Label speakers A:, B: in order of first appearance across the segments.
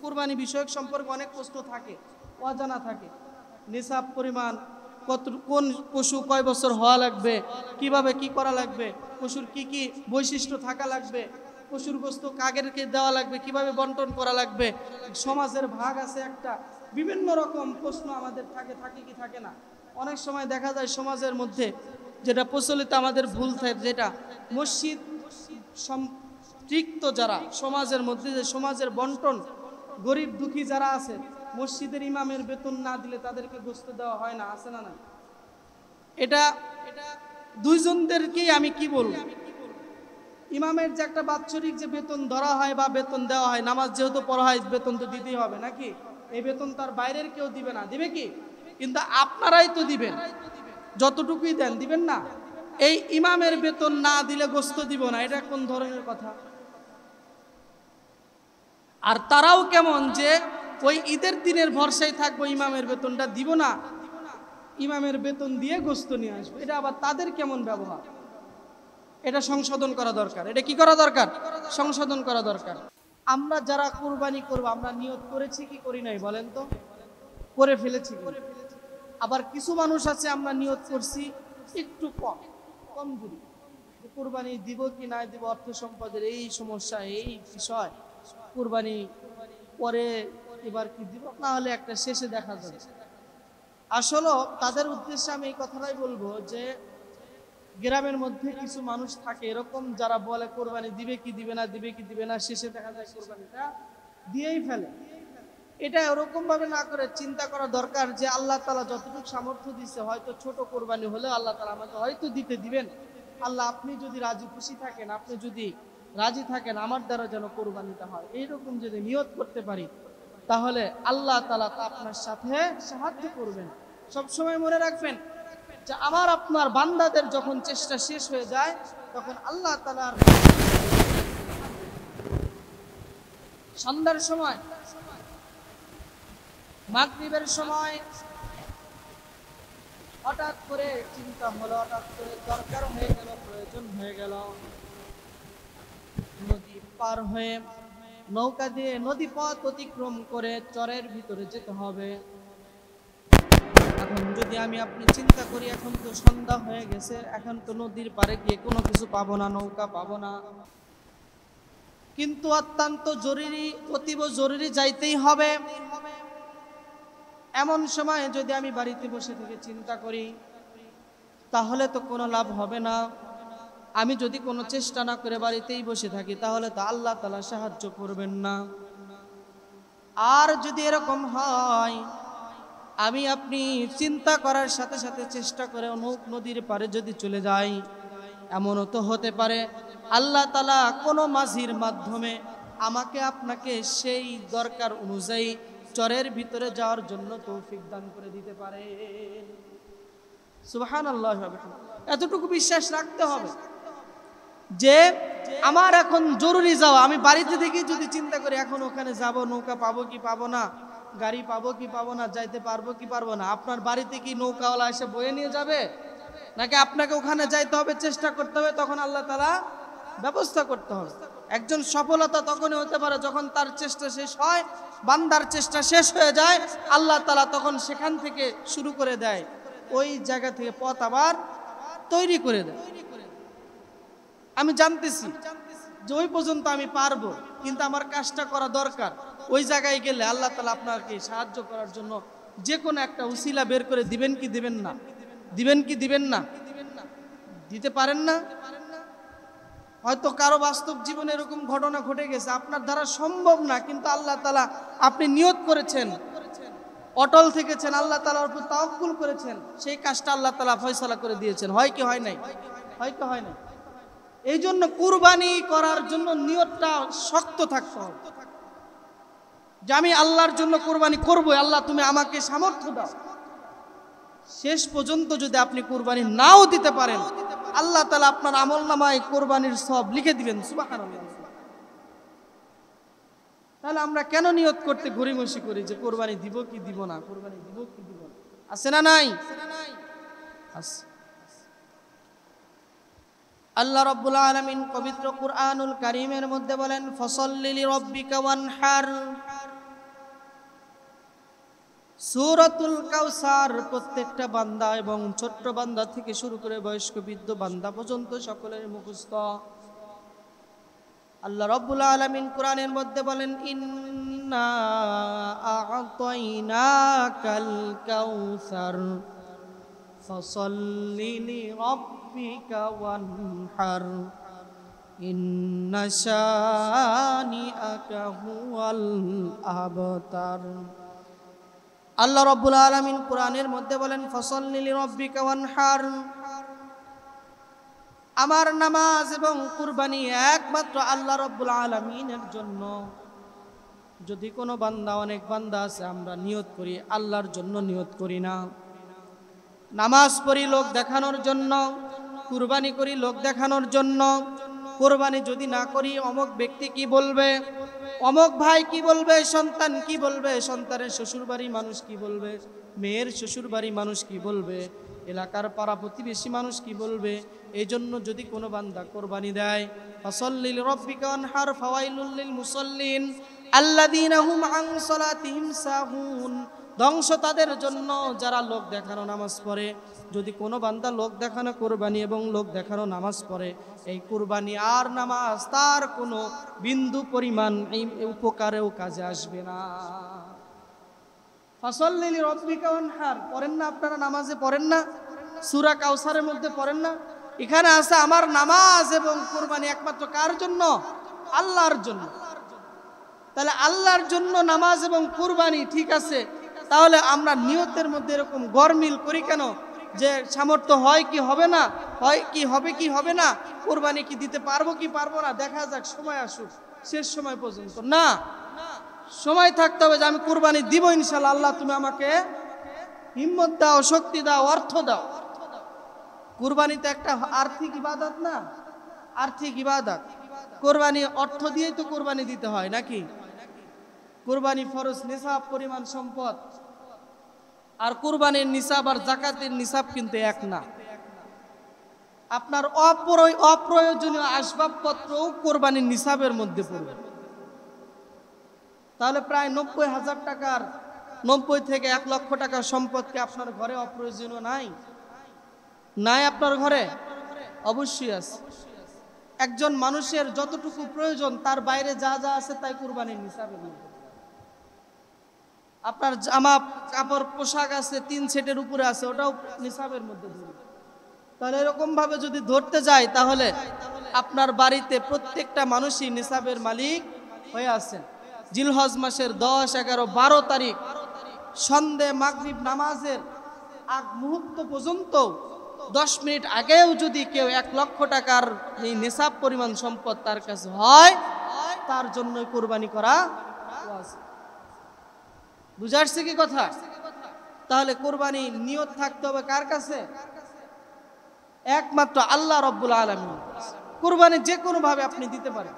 A: কুরবানি বিষয়ক সম্পর্কে অনেক প্রশ্ন থাকে, অজানা থাকে। নিসাব পরিমাণ, কোন পশু কয় বছর হওয়া লাগবে, কিভাবে কি করা লাগবে, পশুর কি কি বৈশিষ্ট্য থাকা লাগবে, পশুর গোশত কাদেরকে দেওয়া লাগবে, কিভাবে বন্টন করা লাগবে, সমাজের ভাগ আছে একটা, বিভিন্ন রকম প্রশ্ন আমাদের থাকে কি থাকে না। অনেক সময় দেখা যায় সমাজের মধ্যে যেটা প্রচলিত আমাদের ভুল থাকে, যেটা মসজিদ সম্পৃক্ত যারা সমাজের মধ্যে, যে সমাজের বন্টন, গরিব দুঃখী যারা আছে, মসজিদের ইমামের বেতন না দিলে তাদেরকে গোশত দেওয়া হয় না, আছে না? না, এটা দুইজনদেরকেই আমি কি বলবো, ইমামের যে একটা বাৎসরিক যে বেতন ধরা হয় বা বেতন দেওয়া হয়, নামাজ যেহেতু পড়া হয় বেতন তো দিতেই হবে নাকি? এই বেতন তার বাইরের কেউ দিবে না, দিবে কি? কিন্তু আপনারাই তো দিবেন, যতটুকুই দেন দিবেন না। এই ইমামের বেতন না দিলে গোশত দিব না, এটা কোন ধরনের কথা? আর তারাও কেমন যে ওই ঈদের দিনের ভরসায় থাকবো, ইমামের বেতনটা দিব না, ইমামের বেতন দিয়ে গোশত নিয়ে আসবো, এটা আবার তাদের কেমন ব্যবহার? এটা সংশোধন করা দরকার। এটা কি করা দরকার? সংশোধন করা দরকার। আমরা যারা কুরবানি করব, আমরা নিয়ত করেছি কি করি নাই বলেন তো? করে ফেলেছি। আবার কিছু মানুষ আছে আমরা নিয়ত করছি একটু কমজোরি, কুরবানি দিব কি না দিব, অর্থ সম্পদের এই সমস্যা, এই বিষয়, কুরবানি পরে এবার কি দিব না হলে একটা শেষে দেখা যাবে। আসলে তাদের উদ্দেশ্যে আমি এই কথাটাই বলবো যে গ্রামের মধ্যে কিছু মানুষ থাকে এরকম, যারা বলে কোরবানি দিবে কি দিবে না, দিবে কি দিবে না, শেষে দেখা যায় কোরবানিটা দিয়েই ফেলে। এটা এরকম ভাবে না করে চিন্তা করা দরকার যে আল্লাহ তাআলা যতটুকু সামর্থ্য দিচ্ছে, হয়তো ছোট কোরবানি হলেও আল্লাহ তাআলা আমাকে হয়তো দিতে দিবেন। আল্লাহ আপনি যদি রাজি খুশি থাকেন, আপনি যদি রাজি থাকেন আমার দ্বারা যেন কোরবানিটা হয়, এইরকম যদি নিয়ত করতে পারি, তাহলে আল্লাহ তাআলা আপনার সাথে সাহায্য করবেন। সবসময় মনে রাখবেন যে আমার আপনার বান্দাদের যখন চেষ্টা শেষ হয়ে যায়, তখন আল্লাহ তাআলার সন্ধ্যার সময়, মাগরিবের সময় হঠাৎ করে চিন্তা হলো, হঠাৎ করে দরকার হয়ে গেল, প্রয়োজন হয়ে গেল, নদী পার হয়ে নৌকা দিয়ে নদী পথ অতিক্রম করে চরের ভিতরে যেতে হবে। এখন যদি আমি আপনি চিন্তা করি, এখন তো সন্ধ্যা হয়ে গেছে, এখন তো নদীর পাড়ে গিয়ে কোনো কিছু পাবো না, নৌকা পাবো না, কিন্তু অত্যন্ত জরুরি, অতীব জরুরি যাইতেই হবে। এমন সময় যদি আমি বাড়িতে বসে থেকে চিন্তা করি, তাহলে তো কোনো লাভ হবে না। আমি যদি কোনো চেষ্টা না করে বাড়িতেই বসে থাকি, তাহলে তো আল্লাহ তাআলা সাহায্য করবেন না। আর যদি এরকম হয়, আমি আপনি চিন্তা করার সাথে সাথে চেষ্টা করে নদীর পাড়ে যদি চলে যাই, এমনও তো হতে পারে আল্লাহ তাআলা কোনো মাঝির মাধ্যমে আমাকে আপনাকে সেই দরকার অনুযায়ী চরের ভিতরে যাওয়ার জন্য তৌফিক দান করে দিতে পারে। সুবহানাল্লাহ। এতটুকু বিশ্বাস রাখতে হবে যে আমার এখন জরুরি যাওয়া, আমি বাড়িতে থেকে যদি চিন্তা করি এখন ওখানে যাব, নৌকা পাবো কি পাবো না, গাড়ি পাবো কি পাবো না, যাইতে পারবো কি পারবো না, আপনার বাড়িতে কি নৌকাওয়ালা এসে বয়ে নিয়ে যাবে, নাকি আপনাকে ওখানে যাইতে হবে, চেষ্টা করতে হবে, তখন আল্লাহ তাআলা ব্যবস্থা করতে হবে। একজন সফলতা তখনই হতে পারে যখন তার চেষ্টা শেষ হয়, বান্দার চেষ্টা শেষ হয়ে যায়, আল্লাহ তাআলা তখন সেখান থেকে শুরু করে দেয়, ওই জায়গা থেকে পথ আবার তৈরি করে দেয়। আমি জানতেছি যে ওই পর্যন্ত আমি পারবো, কিন্তু আমার কাজটা করা দরকার। ওই জায়গায় গেলে আল্লাহ তাআলা আপনাকে সাহায্য করার জন্য যে কোনো একটা উসিলা বের করে দিবেন কি দিবেন না, দিবেন কি দিবেন না, দিতে পারেন না? হয়তো কারো বাস্তব জীবনে এরকম ঘটনা ঘটে গেছে, আপনার দ্বারা সম্ভব না, কিন্তু আল্লাহ তাআলা, আপনি নিয়ত করেছেন, অটল থেকেছেন, আল্লাহ তাআলার উপর তাওয়াক্কুল করেছেন, সেই কাজটা আল্লাহ তাআলা ফয়সালা করে দিয়েছেন। হয় কি হয় নাই? হয় কি হয় নাই? এই জন্য কুরবানি করার জন্য নিয়তটা শক্ত থাকতে হবে যে আমি আল্লাহর জন্য কুরবানি করবো, আল্লাহ তুমি আমাকে সামর্থ্য দাও। শেষ পর্যন্ত যদি আপনি কুরবানি নাও দিতে পারেন, আল্লাহ তাআলা আপনার আমলনামায় কুরবানির সওয়াব লিখে দিবেন। সুবহানাল্লাহ। তাহলে আমরা কেন নিয়ত করতে গড়িমসি করি যে কুরবানি দিব কি দিব না, কুরবানি দিব কি দিব না? আছে না নাই? আছে। আল্লাহ রাব্বুল আলামিন পবিত্র কুরআনুল কারীমের মধ্যে বলেন, ফাসাল্লি লিরাব্বিকা ওয়ানহার, সূরাতুল কাউসার প্রত্যেকটা বান্দা এবং ছোট্ট বান্দা থেকে শুরু করে বয়স্ক বৃদ্ধ বান্দা পর্যন্ত সকলের মুখস্থ। আল্লাহ রাব্বুল আলামিন কোরআনের মধ্যে বলেন, ইন্না আ'তাইনাকাল কাউসার ফাসাল্লি লিরাব্বিকা ওয়ানহার ইন্না শানিআকা হুয়াল আবতার। আল্লাহ রাব্বুল আলামিন কোরআনের মধ্যে বলেন, ফাসাল্লি লিরাব্বিকা ওয়ানহার, আমার নামাজ এবং কুরবানি একমাত্র আল্লাহ রাব্বুল আলামিনের জন্য। যদি কোনো বান্দা, অনেক বান্দা আছে আমরা নিয়ত করি আল্লাহর জন্য, নিয়ত করি না। নামাজ পড়ি লোক দেখানোর জন্য, কুরবানি করি লোক দেখানোর জন্য। কুরবানি যদি না করি অমুক ব্যক্তি কি বলবে, অমুক ভাই কি বলবে, সন্তান কি বলবে, সন্তানের শ্বশুরবাড়ির মানুষ কি বলবে, মেয়ের শ্বশুরবাড়ির মানুষ কি বলবে, এলাকার পাড়া প্রতিবেশী মানুষ কি বলবে। এই জন্য যদি কোনো বান্দা কোরবানি দেয়, ফাসাল্লি লিরাব্বিকা ওয়ানহার ফাওয়াইলুল লিল মুসাল্লিন আল্লাযীনা হুম আন সালাতিহিম সাহুন, ধ্বংস তাদের জন্য যারা লোক দেখানো নামাজ পড়ে। যদি কোনো বান্দা লোক দেখানো কোরবানি এবং লোক দেখানো নামাজ পড়ে, এই কোরবানি আর নামাজ তার কোনো বিন্দু পরিমাণ এই উপকারেও কাজে আসবে না। ফাসাল্লি লিরাব্বিকা ওয়ানহার পড়েন না আপনারা? নামাজে পড়েন না? সূরা কাউসারের মধ্যে পড়েন না? এখানে আছে আমার নামাজ এবং কোরবানি একমাত্র কার জন্য? আল্লাহর জন্য। তাহলে আল্লাহর জন্য নামাজ এবং কুরবানি, ঠিক আছে, তাহলে আমরা নিয়তের মধ্যে এরকম গরমিল করি কেন যে সামর্থ্য হয় কি হবে না, হয় কি হবে কি হবে না, কুরবানি কি দিতে পারবো কি পারবো না, দেখা যাক, সময় আসুক, শেষ সময় পর্যন্ত না। সময় থাকতে হবে যে আমি কুরবানি দিব ইনশাআল্লাহ, আল্লাহ তুমি আমাকে হিম্মত দাও, শক্তি দাও, অর্থ দাও। কুরবানি তো একটা আর্থিক ইবাদত না? আর্থিক ইবাদত। কোরবানি অর্থ দিয়েই তো কোরবানি দিতে হয় নাকি? কোরবানি ফরজ, নিসাব পরিমাণ সম্পদ। আর কোরবানির নিসাব আর যাকাতের নিসাব কিন্তু এক না। আপনার অপ্রয়োজনীয় আসবাবপত্রও কোরবানির নিসাবের মধ্যে পড়বে। তাহলে প্রায় 90,000 টাকার, 90 থেকে 1 লক্ষ টাকার সম্পদকে আপনার ঘরে অপ্রয়োজনীয় নাই? নাই আপনার ঘরে? অবশ্যই আছে। একজন মানুষের যতটুকু প্রয়োজন তার বাইরে যা যা আছে তাই কুরবানির নিসাবের মধ্যে। আপনার জামা কাপড় পোশাক আছে 3 সেটের উপরে আছে, ওটাও নিসাবের মধ্যে ধরবে। তাহলে এরকম ভাবে যদি ধরতে যায় তাহলে আপনার বাড়িতে প্রত্যেকটা মানুষই নিসাবের মালিক হয়ে আছেন। জিলহজ মাসের 10, 11, 12 তারিখ সন্ধে মাগরিব নামাজের আগ মুহূর্ত পর্যন্ত 10 মিনিট আগেও যদি কেউ 1 লক্ষ টাকার এই নিসাব পরিমাণ সম্পদ তার কাছে হয়, তার জন্য কুরবানি করা ওয়াজিব। বুঝা আসছে কি কথা? তাহলে কুরবানি নিয়ত থাকতে হবে কার কাছে? একমাত্র আল্লাহ রাব্বুল আলামিন। কুরবানি যে কোনো ভাবে আপনি দিতে পারেন।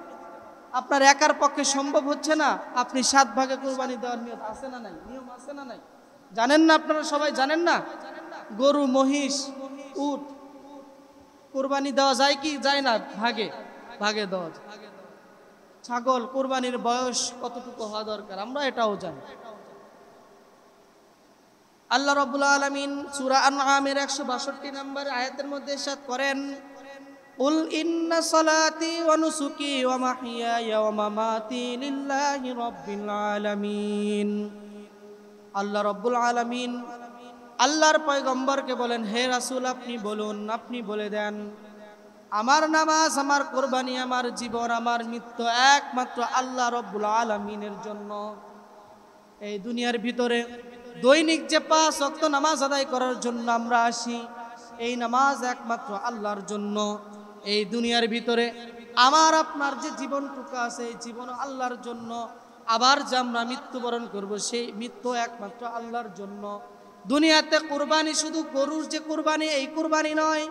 A: আপনার একার পক্ষে সম্ভব হচ্ছে না, আপনি 7 ভাগে কুরবানি দেওয়ার নিয়ত আছে না নাই? নিয়ম আছে না নাই? জানেন না আপনারা সবাই? জানেন না? গরু, মহিষ, উট কুরবানি দেওয়া যায় কি যায় না? ভাগে ভাগে দেওয়া যায়। ছাগল কুরবানির বয়স কতটুকু হওয়া দরকার আমরা এটাও জানি। আল্লাহ রাব্বুল আলামিন সূরা আনআমের 162 নম্বর আয়াতের মধ্যে ইরশাদ করেন, কুল ইন্না সালাতি ওয়া নুসুকি ওয়া মাহইয়ায়া ওয়া মামাতি লিল্লাহি রাব্বিল আলামিন। আল্লাহ রাব্বুল আলামিন আল্লাহর পয়গম্বরকে বলেন, হে রাসূল আপনি বলুন, আপনি বলে দেন, আমার নামাজ, আমার কুরবানি, আমার জীবন, আমার মৃত্যু একমাত্র আল্লাহ রাব্বুল আলামিনের জন্য। এই দুনিয়ার ভিতরে দৈনিক যে 5 ওয়াক্ত নামাজ আদায় করার জন্য আমরা আসি, এই নামাজ একমাত্র আল্লাহর জন্য। এই দুনিয়ার ভিতরে আমার আপনার যে জীবনটুকু আছে, এই জীবন আল্লাহর জন্য। আবার যে আমরা মৃত্যুবরণ করব, সেই মৃত্যু একমাত্র আল্লাহর জন্য। দুনিয়াতে কুরবানি শুধু গরুর যে কুরবানি, এই কুরবানি নয়।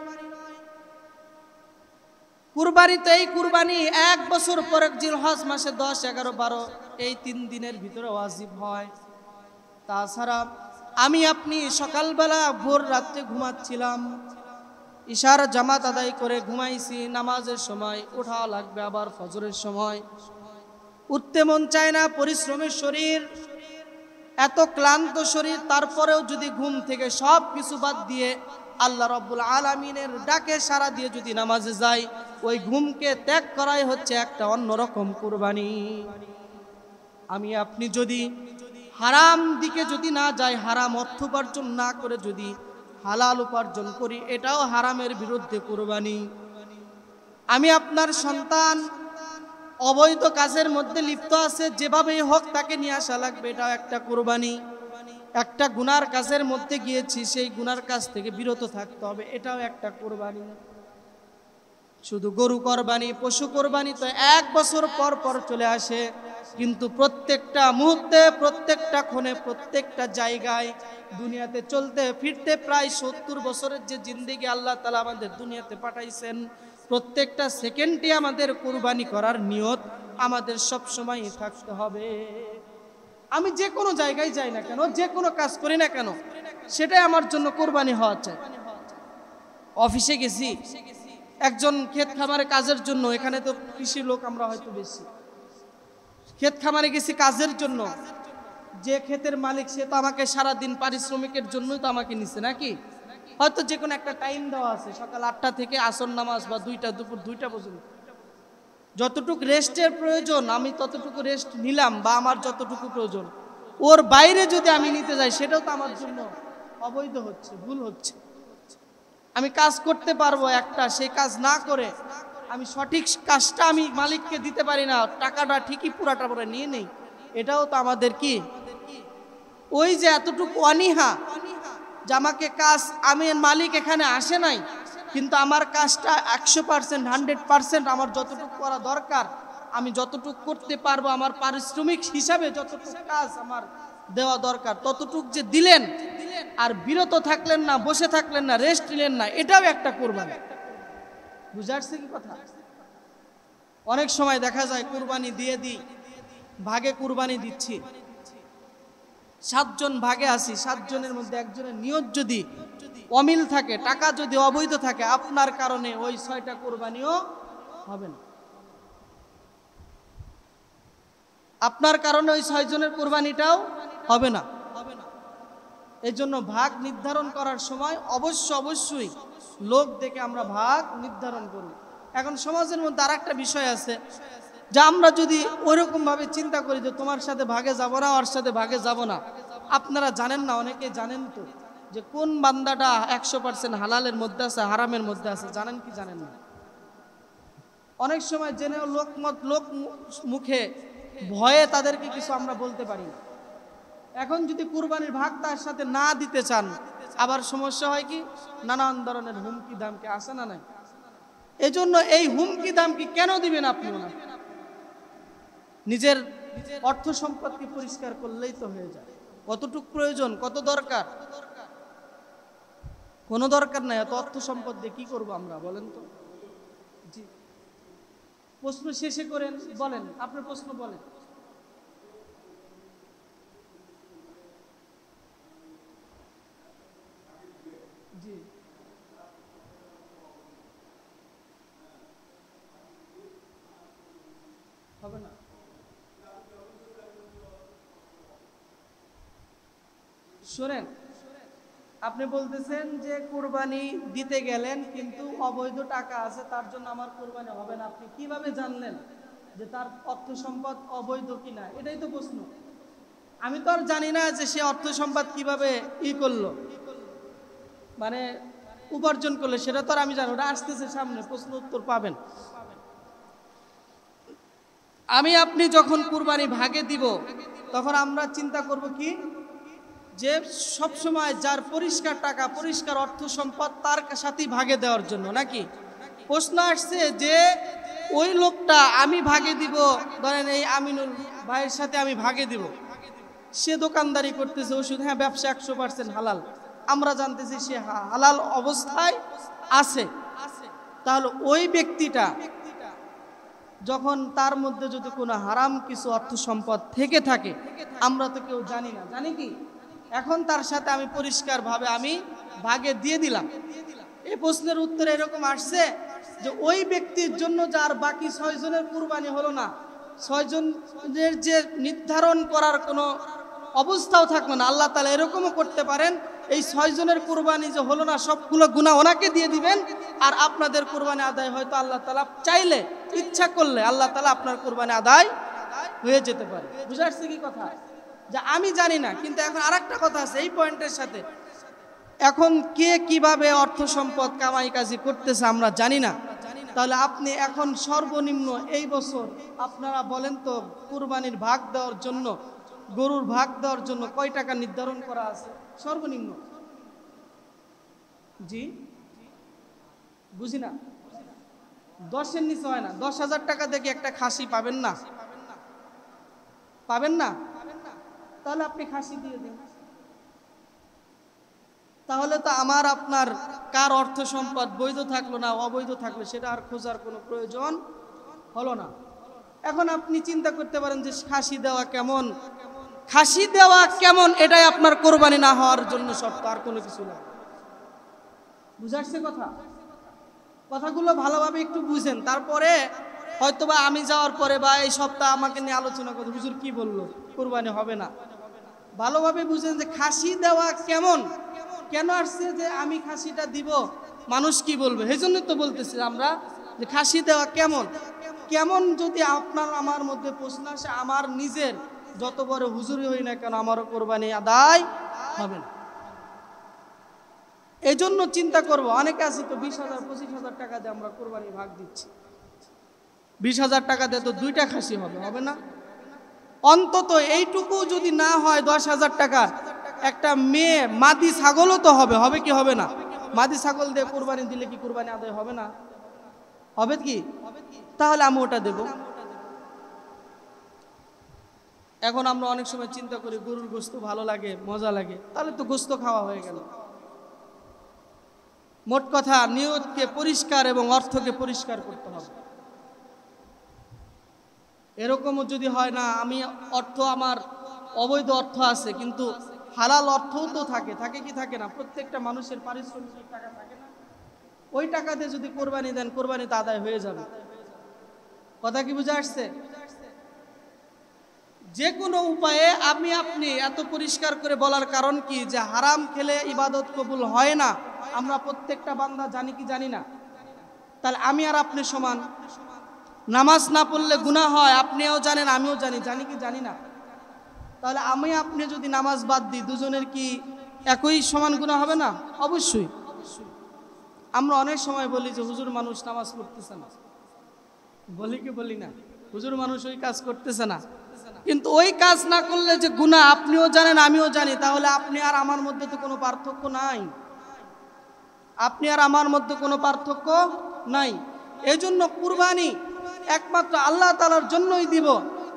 A: কুরবানিতে এই কুরবানি 1 বছর পরে জিলহজ মাসে 10, 11, 12 এই 3 দিনের ভিতরে ওয়াজিব হয়। তাছাড়া আমি আপনি সকালবেলা ভোর রাত্রে ঘুমাচ্ছিলাম, ইশার জামাত আদায় করে ঘুমাইছি, নামাজের সময় ওঠা লাগবে, আবার ফজরের সময় উঠতে মন চায় না, পরিশ্রমের শরীর, এত ক্লান্ত শরীর, তারপরেও যদি ঘুম থেকে সব কিছু বাদ দিয়ে আল্লাহ রাব্বুল আলামিনের ডাকে সাড়া দিয়ে যদি নামাজে যায়, ওই ঘুমকে ত্যাগ করাই হচ্ছে একটা অন্যরকম কুরবানি। আমি আপনি যদি হারাম দিকে যদি না যাই, হারাম অর্থ উপার্জন না করে যদি হালাল উপার্জন করি, এটাও হারামের বিরুদ্ধে কুরবানি। আমি আপনার সন্তান অবৈধ কাজের মধ্যে লিপ্ত আছে, যেভাবেই হোক তাকে নিয়ে আসা লাগবে, এটাও একটা কুরবানি। একটা গুনার কাজের মধ্যে গিয়েছি, সেই গুনার কাজ থেকে বিরত থাকতে হবে, এটাও একটা কুরবানি। শুধু গরু কোরবানি, পশু কোরবানি তো 1 বছর পর পর চলে আসে, কিন্তু প্রত্যেকটা মুহূর্তে, প্রত্যেকটা ক্ষণে, প্রত্যেকটা জায়গায় দুনিয়াতে চলতে ফিরতে প্রায় 70 বছরের যে জিন্দেগি আল্লাহ তাআলা আমাদের দুনিয়াতে পাঠাইছেন, প্রত্যেকটা সেকেন্ডে আমাদের কুরবানি করার নিয়ত আমাদের সব সময় থাকতে হবে। আমি যে কোনো জায়গায় যাই না কেন, যে কোনো কাজ করি না কেন, সেটাই আমার জন্য কুরবানি হওয়া চাই। অফিসে গেছি একজন ক্ষেত খামারে কাজের জন্য, এখানে তো কৃষি লোক আমরা হয়তো বেশি, ক্ষেত খামারে গেছি কাজের জন্য, যে ক্ষেতের মালিক সে তো আমাকে সারাদিন পারিশ্রমিকের জন্যই তো আমাকে নিছে নাকি, হয়তো যে কোনো একটা টাইম দেওয়া আছে, সকাল 8টা থেকে আসর নামাজ বা 2টা, দুপুর 2টা পর্যন্ত। যতটুকু রেস্টের প্রয়োজন আমি ততটুকু রেস্ট নিলাম, বা আমার যতটুকু প্রয়োজন, ওর বাইরে যদি আমি নিতে যাই সেটাও তো আমার জন্য অবৈধ হচ্ছে, ভুল হচ্ছে। আমি কাজ করতে পারবো একটা, সেই কাজ না করে আমি সঠিক কাজটা আমি মালিককে দিতে পারি না, টাকাটা ঠিকই পুরাটা পুরো নিয়ে নেই, এটাও তো আমাদের কি ওই যে এতটুকু অনীহা, যে আমাকে কাজ, আমি মালিক এখানে আসে নাই, কিন্তু আমার কাজটা 100%, 100% আমার যতটুকু করা দরকার, আমি যতটুকু করতে পারবো, আমার পারিশ্রমিক হিসাবে যতটুকু কাজ আমার দেওয়া দরকার ততটুক যে দিলেন, আর বিরত থাকলেন না, বসে থাকলেন না, রেস্ট নিলেন না, এটাও একটা কুরবানি। বুঝাচ্ছে কি কথা? অনেক সময় দেখা যায় কুরবানি দিয়ে দিই, ভাগে কুরবানি দিচ্ছি, 7 জন ভাগে আসি, 7 জনের মধ্যে একজনের নিয়ত যদি অমিল থাকে, টাকা যদি অবৈধ থাকে, আপনার কারণে ওই 6টা কুরবানিও হবে না, আপনার কারণে ওই 6 জনের কুরবানিটাও হবে না। এই জন্য ভাগ নির্ধারণ করার সময় অবশ্যই লোক দেখে আমরা ভাগ নির্ধারণ করব। এখন সমাজের মধ্যে আর একটা বিষয় আছে, যে আমরা যদি ওইরকম ভাবে চিন্তা করি যে তোমার সাথে ভাগে যাব না, ওর সাথে ভাগে যাব না, আপনারা জানেন না, অনেকে জানেন তো, যে কোন বান্দাটা 100% হালালের মধ্যে আছে, হারামের মধ্যে আছে, জানেন কি জানেন না? অনেক সময় জেনেও লোক মুখে ভয়ে তাদেরকে কিছু আমরা বলতে পারি না। এখন যদি কুরবানির ভাগ তার সাথে না দিতে চান, আবার সমস্যা হয় কি, নানান ধরনের হুমকি দামকে আসে না নাই। এজন্য এই হুমকি দামকি কেন দিবেন আপনি? নিজের অর্থ সম্পদকে পরিষ্কার করলেই তো হয়ে যায়। কতটুক প্রয়োজন, কত দরকার? কোনো দরকার নাই। এত অর্থ সম্পদ দিয়ে কি করবো আমরা, বলেন তো? জি, প্রশ্ন শেষে করেন, বলেন আপনার প্রশ্ন বলেন। জি, হবে না। শোনেন, আপনি বলতেছেন যে কুরবানি দিতে গেলেন কিন্তু অবৈধ টাকা আছে, তার জন্য আমার কুরবানি হবে না। আপনি কিভাবে জানলেন যে তার অর্থ সম্পদ অবৈধ কিনা? এটাই তো প্রশ্ন। আমি তো আর জানি না যে সে অর্থ সম্পদ কিভাবে করলো, মানে উপার্জন করলে, সেটা তো আর আমি জানি। ওটা আসতেছে সামনে, প্রশ্ন উত্তর পাবেন। আমি আপনি যখন কুরবানি ভাগে দিব, তখন আমরা চিন্তা করব কি, যে সব সময় যার পরিষ্কার টাকা, পরিষ্কার অর্থ সম্পদ, তার সাথেই ভাগে দেওয়ার জন্য নাকি? প্রশ্ন আসছে যে ওই লোকটা আমি ভাগে দিব, ধরেন এই আমিনুল ভাইয়ের সাথে আমি ভাগে দিব, সে দোকানদারি করতেছে ওষুধ, হ্যাঁ ব্যবসা 100% হালাল, আমরা জানতেছি সে হালাল অবস্থায় আছে, তাহলে ওই ব্যক্তিটা যখন তার মধ্যে যদি কোনো হারাম কিছু অর্থ সম্পদ থেকে থাকে, আমরা তো কেউ জানি না, জানি কি? এখন তার সাথে আমি পরিষ্কারভাবে আমি ভাগে দিয়ে দিলাম। এই প্রশ্নের উত্তরে এরকম আসছে যে ওই ব্যক্তির জন্য যার বাকি 6 জনের কুরবানি হলো না, 6 জনের যে নির্ধারণ করার কোনো অবস্থাও থাকলো না। আল্লাহ তাআলা এরকমও করতে পারেন, এই 6 জনের কুরবানি যে হলো না সবগুলো গুনাহ ওনাকে দিয়ে দিবেন, আর আপনাদের কুরবানি আদায় হয়তো আল্লাহ তাআলা চাইলে, ইচ্ছা করলে আল্লাহ তাআলা আপনার কুরবানি আদায় হয়ে যেতে পারে। বুঝা আসছে কি কথা? যে আমি জানি না, কিন্তু এখন আরেকটা কথা আছে এই পয়েন্টের সাথে, এখন কে কিভাবে অর্থ সম্পদ কামাই কাজি করতেছে আমরা জানি না। তাহলে আপনি এখন সর্বনিম্ন এই বছর আপনারা বলেন তো, কুরবানির ভাগ দেওয়ার জন্য, গরুর ভাগ দেওয়ার জন্য কয় টাকা নির্ধারণ করা আছে সর্বনিম্ন? জি বুঝি না, 10-এর নিচে হয় না। 10,000 টাকা দেখে একটা খাসি পাবেন না, পাবেন না? তাহলে আপনি খাসি দিয়ে দিন। তাহলে তো আমার আপনার কার অর্থ সম্পদ বৈধ থাকলো না অবৈধ থাকলো সেটা আর খোঁজার কোনো প্রয়োজন হলো না। এখন আপনি চিন্তা করতে পারেন যে খাসি দেওয়া কেমন, খাসি দেওয়া কেমন এটাই আপনার কোরবানি না হওয়ার জন্য শর্ত, আর কোনো কিছু না। বুঝাচ্ছে কথা? কথাগুলো ভালোভাবে একটু বুঝেন, তারপরে হয়তোবা আমি যাওয়ার পরে বা এই সপ্তাহ আমাকে নিয়ে আলোচনা করতে হুজুর কি বললো কোরবানি হবে না। ভালোভাবে বুঝেন যে খাসি দেওয়া কেমন, কেন আসছে যে আমি খাসিটা দিব, মানুষ কি বলবে, এই জন্য তো বলতেছি আমরা যে খাসি দেওয়া কেমন কেমন। যদি আপনার আমার মধ্যে প্রশ্ন আসে, আমার নিজের যত বড় হুজুরি হই না কেন আমারও কোরবানি আদায় হবে না। এই জন্য চিন্তা করবো, অনেকে আছে তো 20,000-25,000 টাকা দিয়ে আমরা কোরবানি ভাগ দিচ্ছি, 20,000 টাকা দিয়ে তো 2টা খাসি হবে, হবে না? অন্তত এইটুকু যদি না হয় 10,000 টাকা, একটা মেয়ে মাদি ছাগলও তো হবে, হবে কি হবে না? মাদি ছাগল দিয়ে কোরবানি দিলে কি কোরবানি আদায় হবে না? হবে কি? তাহলে আমি ওটা দেব। এখন আমরা অনেক সময় চিন্তা করি গরুর গোশত ভালো লাগে, মজা লাগে, তাহলে তো গোশত খাওয়া হয়ে গেল। মোট কথা নিয়তকে পরিষ্কার এবং অর্থকে পরিষ্কার করতে হবে। এরকমও যদি হয় না, আমি অর্থ আমার অবৈধ অর্থ আছে কিন্তু হালাল অর্থও তো থাকে, থাকে কি থাকে না? প্রত্যেকটা মানুষের পারিশ্রমিকের টাকা থাকে না? ওই টাকা দিয়ে যদি কোরবানি দেন, কোরবানি তো আদায় হয়ে যাবে। কথা কি বুঝে আসছে? যে কোনো উপায়ে আপনি এত পরিষ্কার করে বলার কারণ কি, যে হারাম খেলে ইবাদত কবুল হয় না, আমরা প্রত্যেকটা বান্দা জানি কি জানি না? তাহলে আমি আর আপনি সমান, নামাজ না পড়লে গুনাহ হয়, আপনিও জানেন আমিও জানি, জানি কি জানি না? তাহলে আমি আপনি যদি নামাজ বাদ দিই, দুজনের কি একই সমান গুনাহ হবে না? অবশ্যই। আমরা অনেক সময় বলি যে হুজুর মানুষ নামাজ পড়তেছে না, বলি কি বলি না? হুজুর মানুষ ওই কাজ করতেছে না, কিন্তু ওই কাজ না করলে যে গুনাহ আপনিও জানেন আমিও জানি, তাহলে আপনি আর আমার মধ্যে তো কোনো পার্থক্য নাই, আপনি আর আমার মধ্যে কোনো পার্থক্য নাই। এই জন্য কুরবানি একমাত্র আল্লাহ তাআলার জন্যই দিব।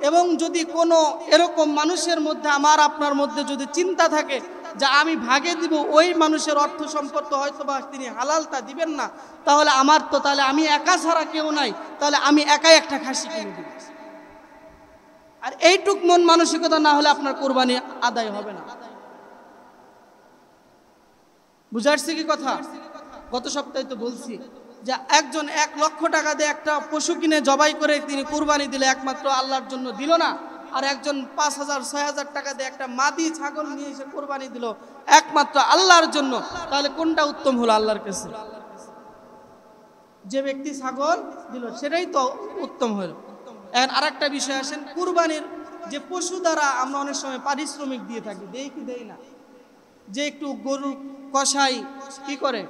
A: এবং যদি কোনো এরকম মানুষের মধ্যে, আমার আপনার মধ্যে যদি চিন্তা থাকে যে আমি ভাগে দিব, ওই মানুষের অর্থ সম্পদ তো হয়তো বা তিনি হালালটা দিবেন না, তাহলে আমার তো, তাহলে আমি একা ছাড়া কেউ নাই, তাহলে আমি একাই একটা খাসি কিনে দিব। আর এইটুক মন মানসিকতা না হলে আপনার কোরবানি আদায় হবে না। বুঝা আসছে কি কথা? গত সপ্তাহে তো বলছি যে একজন 1 লক্ষ টাকা দিয়ে একটা পশু কিনে জবাই করে তিনি কুরবানি দিলে একমাত্র আল্লাহর জন্য দিল না, আর একজন 5,000-6,000 টাকা দিয়ে একটা মাদি ছাগল নিয়ে এসে কুরবানি দিল একমাত্র আল্লাহর জন্য। তাহলে কোনটা উত্তম হলো আল্লাহর কাছে? যে ব্যক্তি ছাগল দিল সেটাই তো উত্তম হলো। এখন আরেকটা বিষয় আসেন, কুরবানির যে পশু দ্বারা আমরা অনেক সময় পারিশ্রমিক দিয়ে থাকি, দেই কি দেই না? যে একটু গরু কষাই কি করে,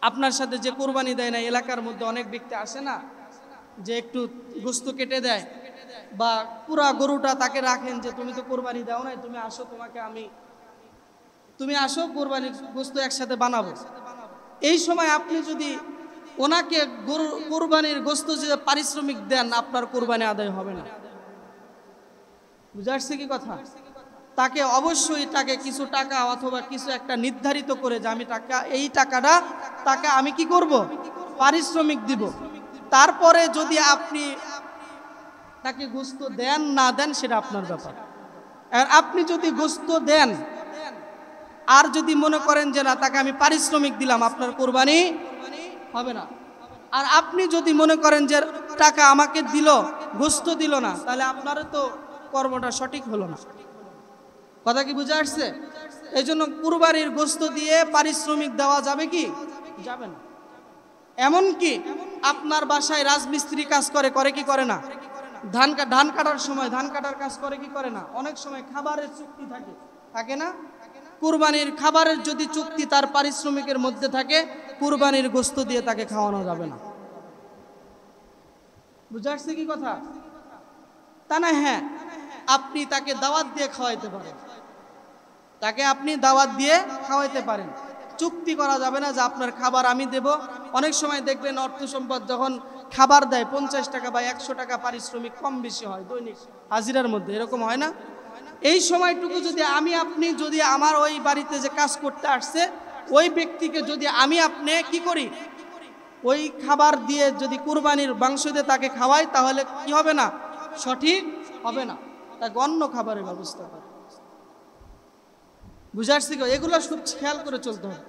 A: আপনার সাথে যে কোরবানি দেয় না, এলাকার মধ্যে অনেক ব্যক্তি আসে না, যে একটু গোশত কেটে দেয় বা পুরা গরুটা তাকে রাখেন যে তুমি তো কোরবানি দাও নাই, তুমি আসো, তুমি আসো কোরবানির গোশত একসাথে বানাবো। এই সময় আপনি যদি ওনাকে গরু কোরবানির গোশত যে পারিশ্রমিক দেন, আপনার কোরবানি আদায় হবে না। বুঝা আসছে কি কথা? তাকে অবশ্যই তাকে কিছু টাকা অথবা কিছু একটা নির্ধারিত করে যে আমি টাকা, এই টাকাটা তাকে আমি কি করব, পারিশ্রমিক দিব। তারপরে যদি আপনি তাকে গোশত দেন না দেন সেটা আপনার ব্যাপার। আর আপনি যদি গোশত দেন আর যদি মনে করেন যে না তাকে আমি পারিশ্রমিক দিলাম, আপনার কোরবানি হবে না। আর আপনি যদি মনে করেন যে টাকা আমাকে দিল, গোশত দিল না, তাহলে আপনারও তো কর্মটা সঠিক হলো না। কথা কি বুঝে আসছে? এই জন্য কুরবানির গোশত দিয়ে পারিশ্রমিক দেওয়া যাবে কি? যাবে না। এমনকি আপনার বাসায় রাজমিস্ত্রি কাজ করে, করে কি করে না? ধান কাটার সময় ধান কাটার কাজ করে কি করে না? অনেক সময় খাবারের চুক্তি থাকে, থাকে না? কুরবানির খাবারের যদি চুক্তি তার পারিশ্রমিকের মধ্যে থাকে, কুরবানির গোশত দিয়ে তাকে খাওয়ানো যাবে না। বুঝে আসছে কি কথা? তা না, হ্যাঁ, আপনি তাকে দাওয়াত দিয়ে খাওয়াইতে পারেন, তাকে আপনি দাওয়াত দিয়ে খাওয়াইতে পারেন। চুক্তি করা যাবে না যে আপনার খাবার আমি দেব। অনেক সময় দেখবেন অর্থ সম্পদ যখন খাবার দেয় 50 টাকা বা 100 টাকা পারিশ্রমিক কম বেশি হয় দৈনিক হাজিরার মধ্যে, এরকম হয় না? এই সময়টুকু যদি আমি আপনি যদি আমার ওই বাড়িতে যে কাজ করতে আসছে ওই ব্যক্তিকে যদি আমি আপনি কি করি, ওই খাবার দিয়ে যদি কুরবানির মাংস দিয়ে তাকে খাওয়াই, তাহলে কি হবে না? সঠিক হবে না। তাকে অন্য খাবারের ব্যবস্থা করে। বুঝে আসছি? এগুলো খুব খেয়াল করে চলতে হবে।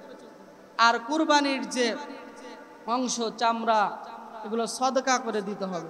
A: আর কুরবানির যে মাংস, চামড়া, এগুলো সদকা করে দিতে হবে।